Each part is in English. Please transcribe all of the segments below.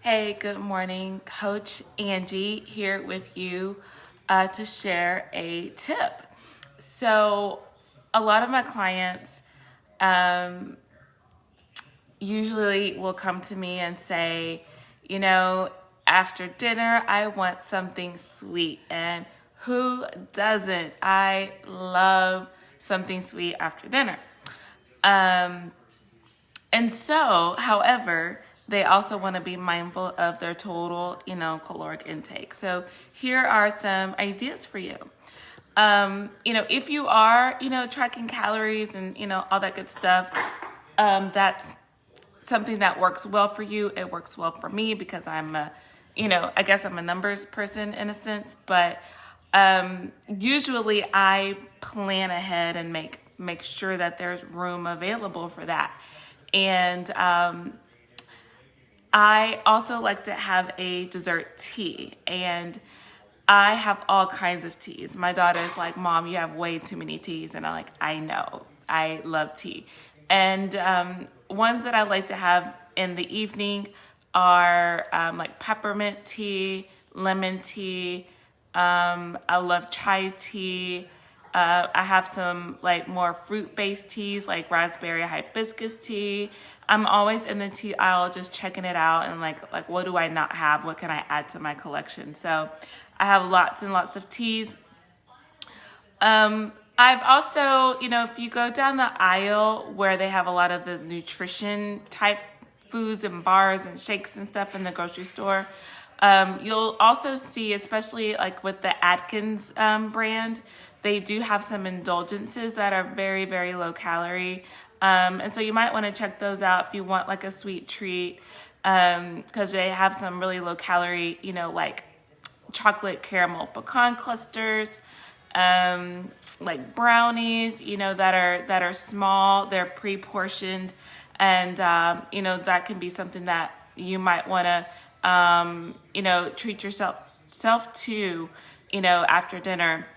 Hey, good morning. Coach Angie here with you to share a tip. So, a lot of my clients um, usually will come to me and say, you know, after dinner, I want something sweet. And who doesn't? I love something sweet after dinner. Um, And so, however, they also want to be mindful of their total, caloric intake. So here are some ideas for you. If you are, tracking calories and, all that good stuff, that's something that works well for you. It works well for me because I guess I'm a numbers person in a sense, but usually I plan ahead and make sure that there's room available for that. And I also like to have a dessert tea. And I have all kinds of teas. My daughter's like, Mom, you have way too many teas. And I'm like, I know. I love tea. And ones that I like to have in the evening are like peppermint tea, lemon tea. I love chai tea. I have some like more fruit-based teas like raspberry hibiscus tea. I'm always in the tea aisle just checking it out and like what do I not have? What can I add to my collection? So I have lots and lots of teas. I've also, if you go down the aisle where they have a lot of the nutrition type foods and bars and shakes and stuff in the grocery store, you'll also see, especially like with the Atkins brand, they do have some indulgences that are very, very low calorie. And so you might want to check those out if you want like a sweet treat, because they have some really low calorie, like chocolate caramel pecan clusters, like brownies, that are small, they're pre-portioned, and that can be something that you might want to treat yourself to, after dinner.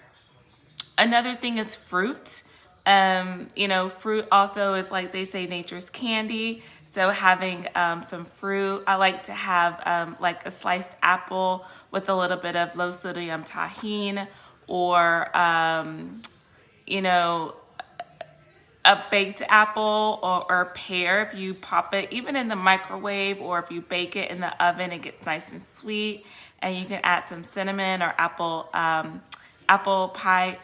Another thing is fruit. Fruit also is, like they say, nature's candy. So having some fruit, I like to have like a sliced apple with a little bit of low sodium tahine, or a baked apple or pear. If you pop it even in the microwave, or if you bake it in the oven, it gets nice and sweet. And you can add some cinnamon or apple pie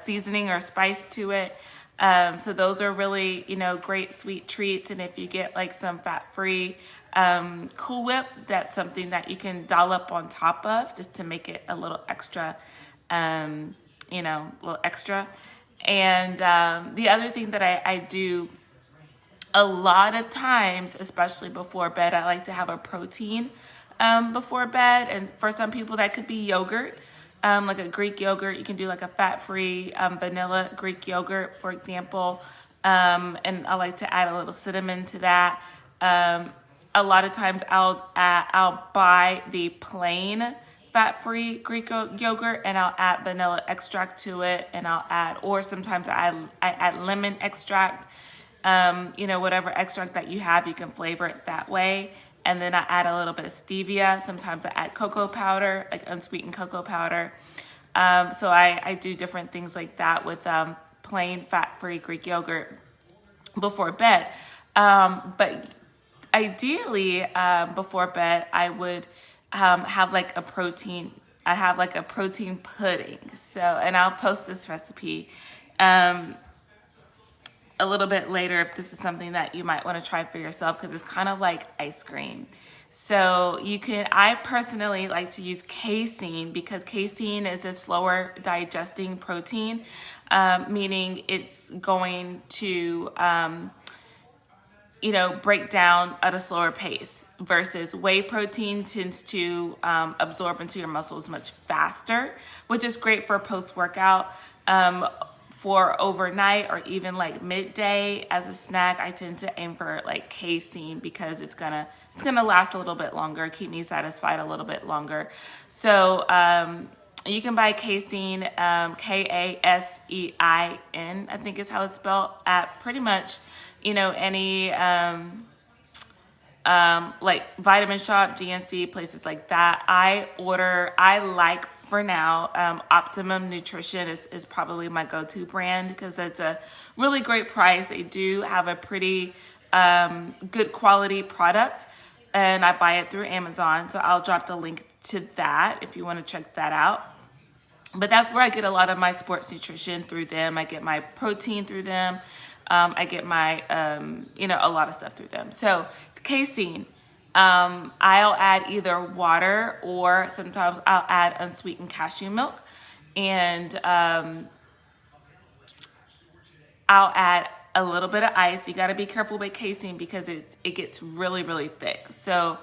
seasoning or spice to it. So those are really, great sweet treats. And if you get like some fat-free Cool Whip, that's something that you can dollop on top of just to make it a little extra, a little extra. And the other thing that I do a lot of times, especially before bed, I like to have a protein before bed. And for some people, that could be yogurt, like a Greek yogurt. You can do like a fat-free vanilla Greek yogurt, for example. And I like to add a little cinnamon to that. A lot of times I'll buy the plain fat-free Greek yogurt, and I'll add vanilla extract to it, and or sometimes I add lemon extract. Whatever extract that you have, you can flavor it that way. And then I add a little bit of stevia. Sometimes I add cocoa powder, like unsweetened cocoa powder. So I do different things like that with plain fat-free Greek yogurt before bed. But ideally, before bed, I would have like a protein. I have like a protein pudding. So, and I'll post this recipe a little bit later if this is something that you might want to try for yourself, because it's kind of like ice cream. So I personally like to use casein, because casein is a slower digesting protein, meaning it's going to, break down at a slower pace, versus whey protein tends to absorb into your muscles much faster, which is great for post-workout. For overnight or even like midday as a snack, I tend to aim for like casein, because it's gonna last a little bit longer, keep me satisfied a little bit longer. So you can buy casein, Kasein, I think is how it's spelled, at pretty much any like Vitamin Shop, GNC, places like that. I like for now, Optimum Nutrition is probably my go-to brand because it's a really great price. They do have a pretty good quality product, and I buy it through Amazon. So I'll drop the link to that if you want to check that out. But that's where I get a lot of my sports nutrition through them. I get my protein through them. I get my, a lot of stuff through them. So the casein, I'll add either water or sometimes I'll add unsweetened cashew milk. And I'll add a little bit of ice. You got to be careful with casein because it gets really, really thick. So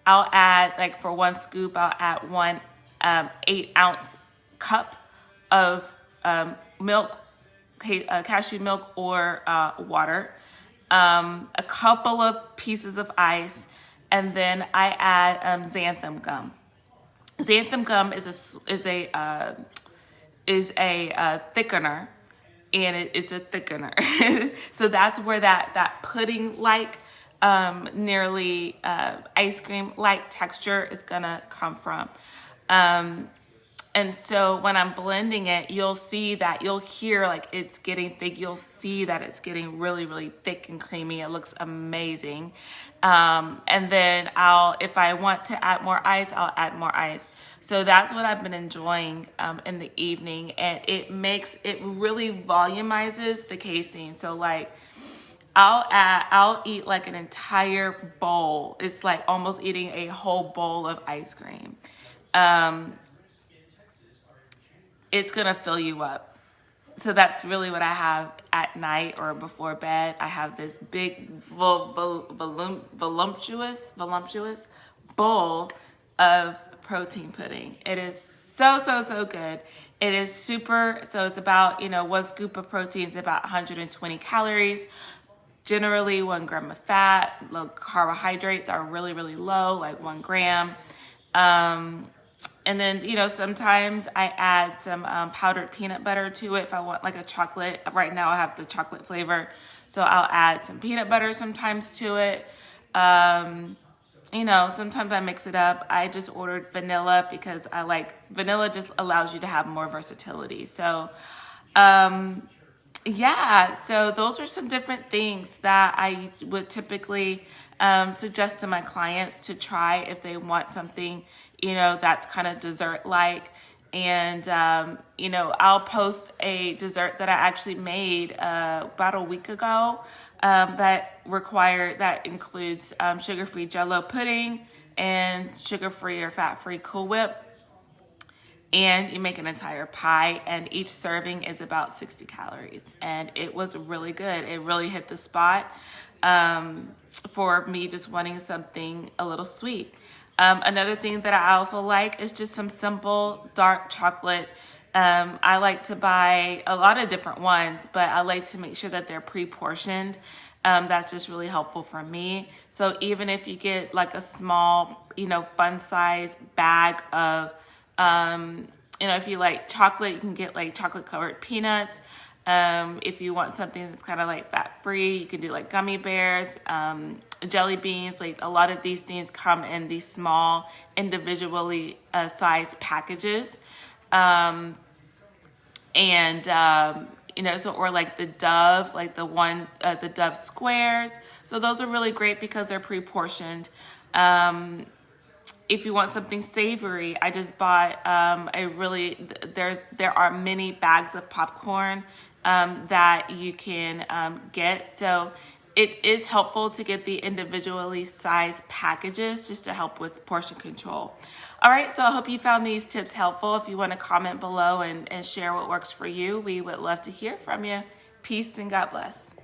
I'll add, like for 1 scoop, I'll add 1 8-ounce cup of milk, cashew milk or water, a couple of pieces of ice, and then I add xanthan gum. Xanthan gum is a thickener, and it's a thickener. So that's where that pudding like nearly ice cream like texture is gonna come from. And so when I'm blending it, you'll hear like it's getting thick. You'll see that it's getting really, really thick and creamy. It looks amazing. And then if I want to add more ice, I'll add more ice. So that's what I've been enjoying in the evening. And it really volumizes the casein. So like I'll eat like an entire bowl. It's like almost eating a whole bowl of ice cream. It's gonna fill you up. So that's really what I have at night or before bed. I have this big voluptuous bowl of protein pudding. It is so good. It is so it's about, 1 scoop of protein is about 120 calories. Generally 1 gram of fat. Low carbohydrates are really, really low, like 1 gram. And then, sometimes I add some powdered peanut butter to it if I want like a chocolate. Right now I have the chocolate flavor. So I'll add some peanut butter sometimes to it. Sometimes I mix it up. I just ordered vanilla because I like vanilla, just allows you to have more versatility. So, so those are some different things that I would typically suggest to my clients to try if they want something, that's kind of dessert-like. And, I'll post a dessert that I actually made about a week ago that includes sugar-free Jell-O pudding and sugar-free or fat-free Cool Whip. And you make an entire pie, and each serving is about 60 calories. And it was really good. It really hit the spot for me just wanting something a little sweet. Another thing that I also like is just some simple dark chocolate. I like to buy a lot of different ones, but I like to make sure that they're pre-portioned. That's just really helpful for me. So even if you get like a small, fun size bag of, if you like chocolate, you can get like chocolate covered peanuts. If you want something that's kind of like fat free, you can do like gummy bears, jelly beans. Like a lot of these things come in these small individually sized packages. Or like the Dove, like the Dove squares. So those are really great because they're pre-portioned. If you want something savory, I just bought there are many bags of popcorn that you can get. So it is helpful to get the individually sized packages just to help with portion control. All right, so I hope you found these tips helpful. If you want to comment below and share what works for you, we would love to hear from you. Peace and God bless.